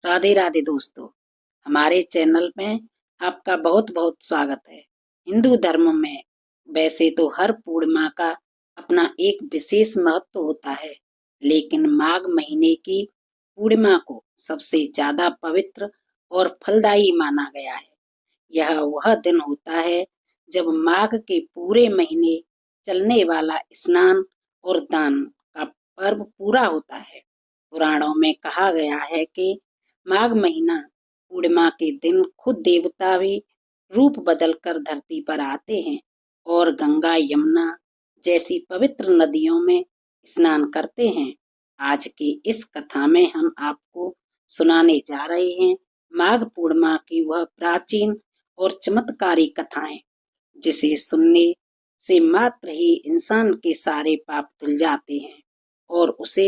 राधे राधे दोस्तों। हमारे चैनल में आपका बहुत बहुत स्वागत है। हिंदू धर्म में वैसे तो हर पूर्णिमा का अपना एक विशेष महत्व होता है, लेकिन माघ महीने की पूर्णिमा को सबसे ज्यादा पवित्र और फलदायी माना गया है। यह वह दिन होता है जब माघ के पूरे महीने चलने वाला स्नान और दान का पर्व पूरा होता है। पुराणों में कहा गया है कि माघ महीना पूर्णिमा के दिन खुद देवता भी रूप बदलकर धरती पर आते हैं और गंगा यमुना जैसी पवित्र नदियों में स्नान करते हैं। आज की इस कथा में हम आपको सुनाने जा रहे हैं माघ पूर्णिमा की वह प्राचीन और चमत्कारी कथाएं, जिसे सुनने से मात्र ही इंसान के सारे पाप धुल जाते हैं और उसे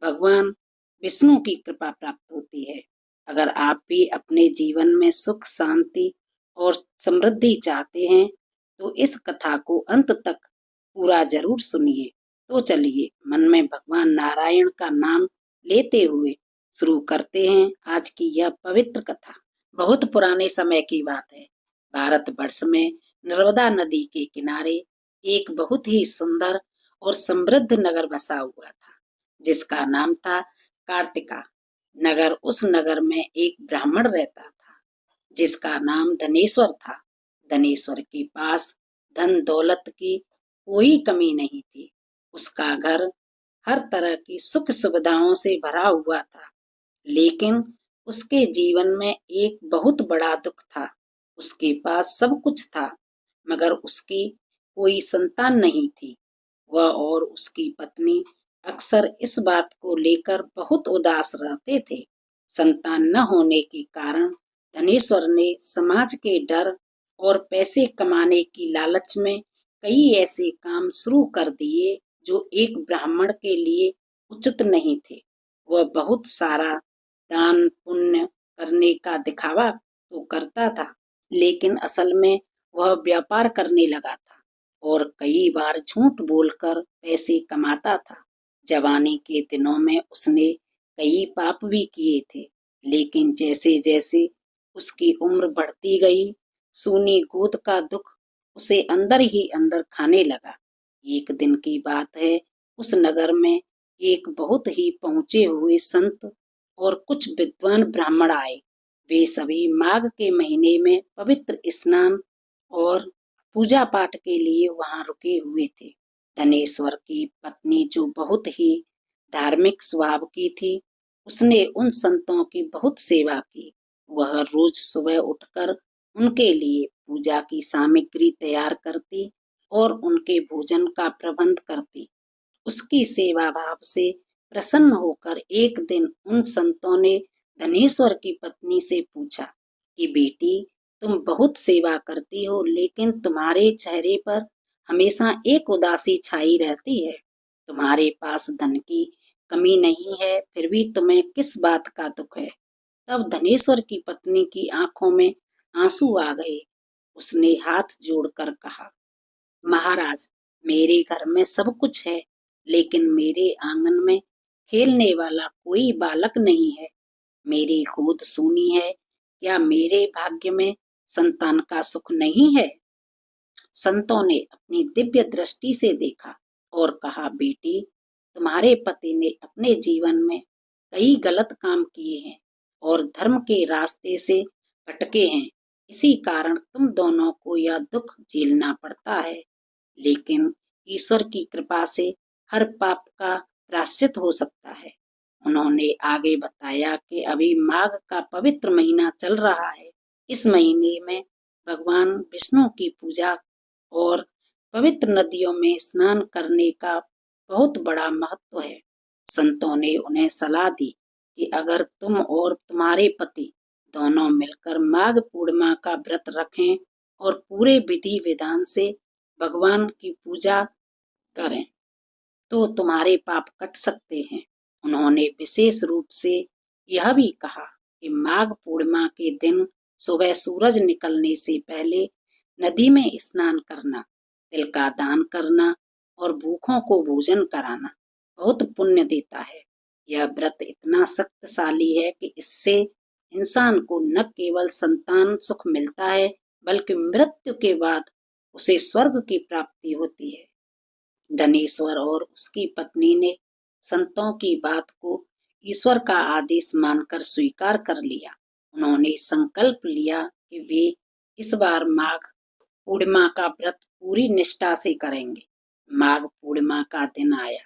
भगवान विष्णु की कृपा प्राप्त होती है। अगर आप भी अपने जीवन में सुख शांति और समृद्धि चाहते हैं तो इस कथा को अंत तक पूरा जरूर सुनिए। तो चलिए मन में भगवान नारायण का नाम लेते हुए शुरू करते हैं आज की यह पवित्र कथा। बहुत पुराने समय की बात है। भारतवर्ष में नर्मदा नदी के किनारे एक बहुत ही सुंदर और समृद्ध नगर बसा हुआ था, जिसका नाम था कार्तिका नगर। उस नगर में एक ब्राह्मण रहता था जिसका नाम धनेश्वर था। धनेश्वर के पास धन दौलत की कोई कमी नहीं थी। उसका घर हर तरह की सुख सुविधाओं से भरा हुआ था, लेकिन उसके जीवन में एक बहुत बड़ा दुख था। उसके पास सब कुछ था, मगर उसकी कोई संतान नहीं थी। वह और उसकी पत्नी अक्सर इस बात को लेकर बहुत उदास रहते थे। संतान न होने के कारण धनेश्वर ने समाज के डर और पैसे कमाने की लालच में कई ऐसे काम शुरू कर दिए जो एक ब्राह्मण के लिए उचित नहीं थे। वह बहुत सारा दान पुण्य करने का दिखावा तो करता था, लेकिन असल में वह व्यापार करने लगा था और कई बार झूठ बोलकर पैसे कमाता था। जवानी के दिनों में उसने कई पाप भी किए थे, लेकिन जैसे जैसे उसकी उम्र बढ़ती गई, सूनी गोद का दुख उसे अंदर ही अंदर खाने लगा। एक दिन की बात है, उस नगर में एक बहुत ही पहुंचे हुए संत और कुछ विद्वान ब्राह्मण आए। वे सभी माघ के महीने में पवित्र स्नान और पूजा पाठ के लिए वहां रुके हुए थे। धनेश्वर की पत्नी, जो बहुत ही धार्मिक स्वभाव की थी, उसने उन संतों की बहुत सेवा की। वह रोज सुबह उठकर उनके लिए पूजा की सामग्री तैयार करती और उनके भोजन का प्रबंध करती। उसकी सेवा भाव से प्रसन्न होकर एक दिन उन संतों ने धनेश्वर की पत्नी से पूछा कि बेटी, तुम बहुत सेवा करती हो, लेकिन तुम्हारे चेहरे पर हमेशा एक उदासी छाई रहती है। तुम्हारे पास धन की कमी नहीं है, फिर भी तुम्हें किस बात का दुख है? तब धनेश्वर की पत्नी की आंखों में आंसू आ गए। उसने हाथ जोड़कर कहा, महाराज, मेरे घर में सब कुछ है, लेकिन मेरे आंगन में खेलने वाला कोई बालक नहीं है। मेरी गोद सूनी है। क्या मेरे भाग्य में संतान का सुख नहीं है? संतों ने अपनी दिव्य दृष्टि से देखा और कहा, बेटी, तुम्हारे पति ने अपने जीवन में कई गलत काम किए हैं और धर्म के रास्ते से भटके हैं। इसी कारण तुम दोनों को यह दुख झेलना पड़ता है। लेकिन ईश्वर की कृपा से हर पाप का प्रायश्चित हो सकता है। उन्होंने आगे बताया कि अभी माघ का पवित्र महीना चल रहा है। इस महीने में भगवान विष्णु की पूजा और पवित्र नदियों में स्नान करने का बहुत बड़ा महत्व है। संतों ने उन्हें सलाह दी कि अगर तुम और तुम्हारे पति दोनों मिलकर माघ पूर्णिमा का व्रत रखें और पूरे विधि विधान से भगवान की पूजा करें तो तुम्हारे पाप कट सकते हैं। उन्होंने विशेष रूप से यह भी कहा कि माघ पूर्णिमा के दिन सुबह सूरज निकलने से पहले नदी में स्नान करना, तिल का दान करना और भूखों को भोजन कराना बहुत पुण्य देता है। यह व्रत इतना शक्तिशाली है कि इससे इंसान को न केवल संतान सुख मिलता है बल्कि मृत्यु के बाद उसे स्वर्ग की प्राप्ति होती है। धनेश्वर और उसकी पत्नी ने संतों की बात को ईश्वर का आदेश मानकर स्वीकार कर लिया। उन्होंने संकल्प लिया कि वे इस बार माघ पूर्णिमा का व्रत पूरी निष्ठा से करेंगे। माघ पूर्णिमा का दिन आया।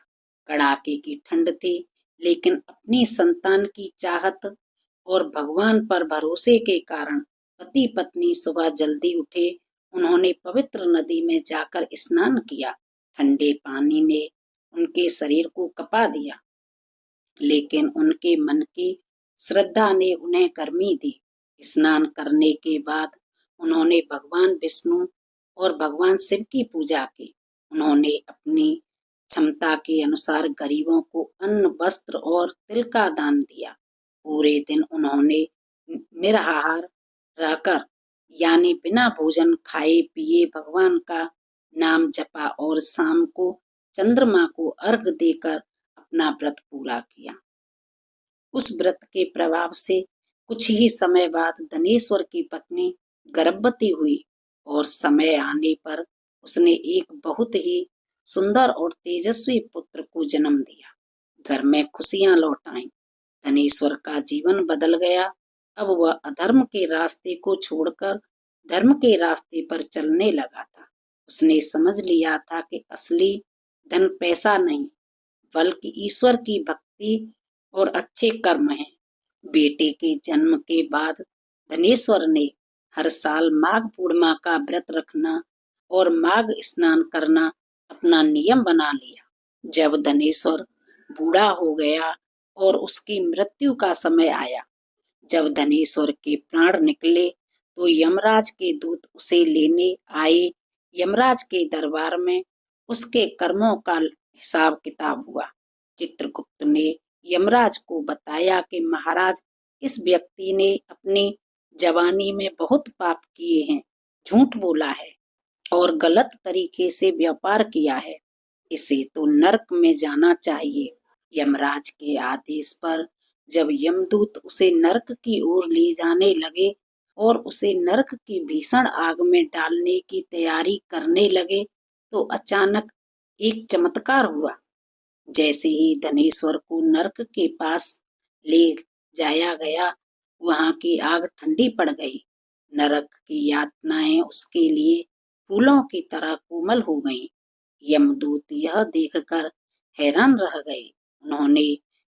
कड़ाके की ठंड थी, लेकिन अपनी संतान की चाहत और भगवान पर भरोसे के कारण पति पत्नी सुबह जल्दी उठे। उन्होंने पवित्र नदी में जाकर स्नान किया। ठंडे पानी ने उनके शरीर को कपा दिया, लेकिन उनके मन की श्रद्धा ने उन्हें गर्मी दी। स्नान करने के बाद उन्होंने भगवान विष्णु और भगवान शिव की पूजा की। उन्होंने अपनी क्षमता के अनुसार गरीबों को अन्न, वस्त्र और तिल का दान दिया। पूरे दिन उन्होंने निराहार रहकर, यानी बिना भोजन खाए पिए, भगवान का नाम जपा और शाम को चंद्रमा को अर्घ देकर अपना व्रत पूरा किया। उस व्रत के प्रभाव से कुछ ही समय बाद धनेश्वर की पत्नी गर्भवती हुई और समय आने पर उसने एक बहुत ही सुंदर और तेजस्वी पुत्र को जन्म दिया। घर में खुशियां लौट आईं। धनेश्वर का जीवन बदल गया। अब वह अधर्म के रास्ते को छोड़कर धर्म के रास्ते पर चलने लगा था। उसने समझ लिया था कि असली धन पैसा नहीं, बल्कि ईश्वर की भक्ति और अच्छे कर्म हैं। बेटे के जन्म के बाद धनेश्वर ने हर साल माघ पूर्णिमा का व्रत रखना और माघ स्नान करना अपना नियम बना लिया। जब धनेश्वर बूढ़ा हो गया और उसकी मृत्यु का समय आया, जब धनेश्वर के प्राण निकले, तो यमराज के दूत उसे लेने आए। यमराज के दरबार में उसके कर्मों का हिसाब किताब हुआ। चित्रगुप्त ने यमराज को बताया कि महाराज, इस व्यक्ति ने अपनी जवानी में बहुत पाप किए हैं, झूठ बोला है और गलत तरीके से व्यापार किया है। इसे तो नरक में जाना चाहिए। यमराज के आदेश पर जब यमदूत उसे नरक की ओर ले जाने लगे और उसे नरक की भीषण आग में डालने की तैयारी करने लगे, तो अचानक एक चमत्कार हुआ। जैसे ही धनेश्वर को नरक के पास ले जाया गया, वहां की आग ठंडी पड़ गई। नरक की यातनाएं उसके लिए फूलों की तरह कोमल हो गईं। यमदूत यह देखकर हैरान रह गए। उन्होंने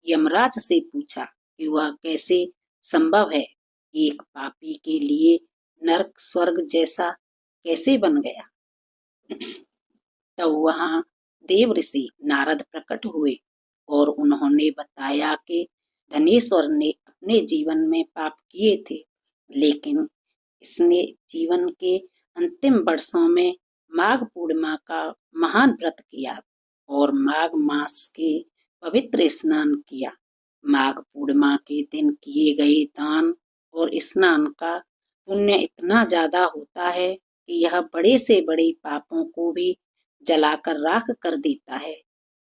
यमराज से पूछा कि वह कैसे संभव है, एक पापी के लिए नरक स्वर्ग जैसा कैसे बन गया। तब वहां देव ऋषि नारद प्रकट हुए और उन्होंने बताया कि धनेश्वर ने अपने जीवन में पाप किए थे, लेकिन इसने जीवन के अंतिम वर्षों में माघ पूर्णिमा का महान व्रत किया और माघ मास के पवित्र स्नान किया। माघ पूर्णिमा के दिन किए गए दान और स्नान का पुण्य इतना ज्यादा होता है कि यह बड़े से बड़े पापों को भी जलाकर राख कर देता है।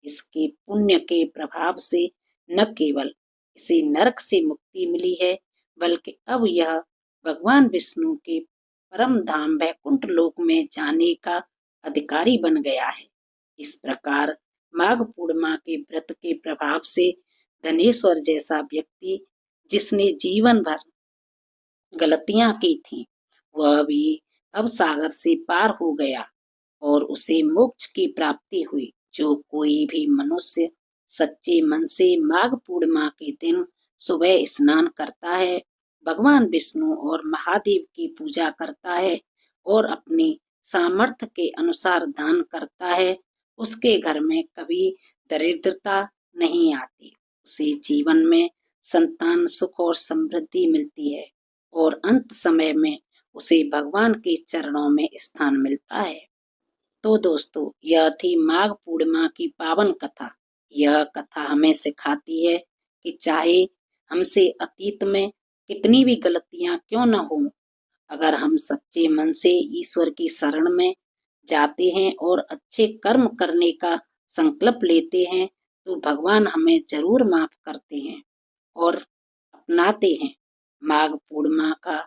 इसके पुण्य के प्रभाव से न केवल इसे नरक से मुक्ति मिली है, बल्कि अब यह भगवान विष्णु के परम धाम वैकुंठ लोक में जाने का अधिकारी बन गया है। इस प्रकार माघ पूर्णिमा के व्रत के प्रभाव से धनेश्वर जैसा व्यक्ति, जिसने जीवन भर गलतियां की थी, वह भी अब सागर से पार हो गया और उसे मोक्ष की प्राप्ति हुई। जो कोई भी मनुष्य सच्चे मन से माघ पूर्णिमा के दिन सुबह स्नान करता है, भगवान विष्णु और महादेव की पूजा करता है और अपनी सामर्थ्य के अनुसार दान करता है, उसके घर में कभी दरिद्रता नहीं आती। उसे जीवन में संतान, सुख और समृद्धि मिलती है और अंत समय में उसे भगवान के चरणों में स्थान मिलता है। तो दोस्तों, यह थी माघ पूर्णिमा की पावन कथा। यह कथा हमें सिखाती है कि चाहे हमसे अतीत में कितनी भी गलतियां क्यों न हो, अगर हम सच्चे मन से ईश्वर की शरण में जाते हैं और अच्छे कर्म करने का संकल्प लेते हैं, तो भगवान हमें जरूर माफ करते हैं और अपनाते हैं। माघ पूर्णिमा का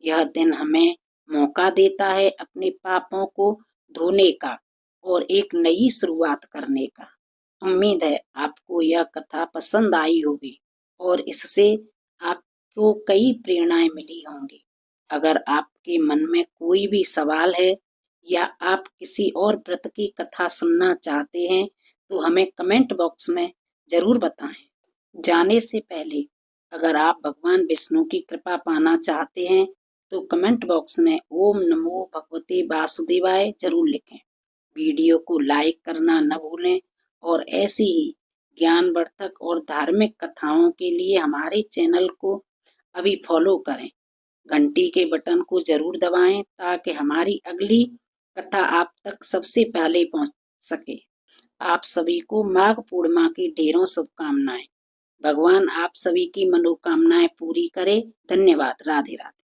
यह दिन हमें मौका देता है अपने पापों को धोने का और एक नई शुरुआत करने का। उम्मीद है आपको यह कथा पसंद आई होगी और इससे आपको कई प्रेरणाएं मिली होंगी। अगर आपके मन में कोई भी सवाल है या आप किसी और व्रत की कथा सुनना चाहते हैं तो हमें कमेंट बॉक्स में जरूर बताएं। जाने से पहले अगर आप भगवान विष्णु की कृपा पाना चाहते हैं तो कमेंट बॉक्स में ओम नमो भगवते वासुदेवाय जरूर लिखें। वीडियो को लाइक करना न भूलें और ऐसी ही ज्ञानवर्धक और धार्मिक कथाओं के लिए हमारे चैनल को अभी फॉलो करें। घंटी के बटन को जरूर दबाएं ताकि हमारी अगली कथा आप तक सबसे पहले पहुंच सके। आप सभी को माघ पूर्णिमा की ढेरों शुभकामनाएं। भगवान आप सभी की मनोकामनाएं पूरी करे। धन्यवाद। राधे राधे।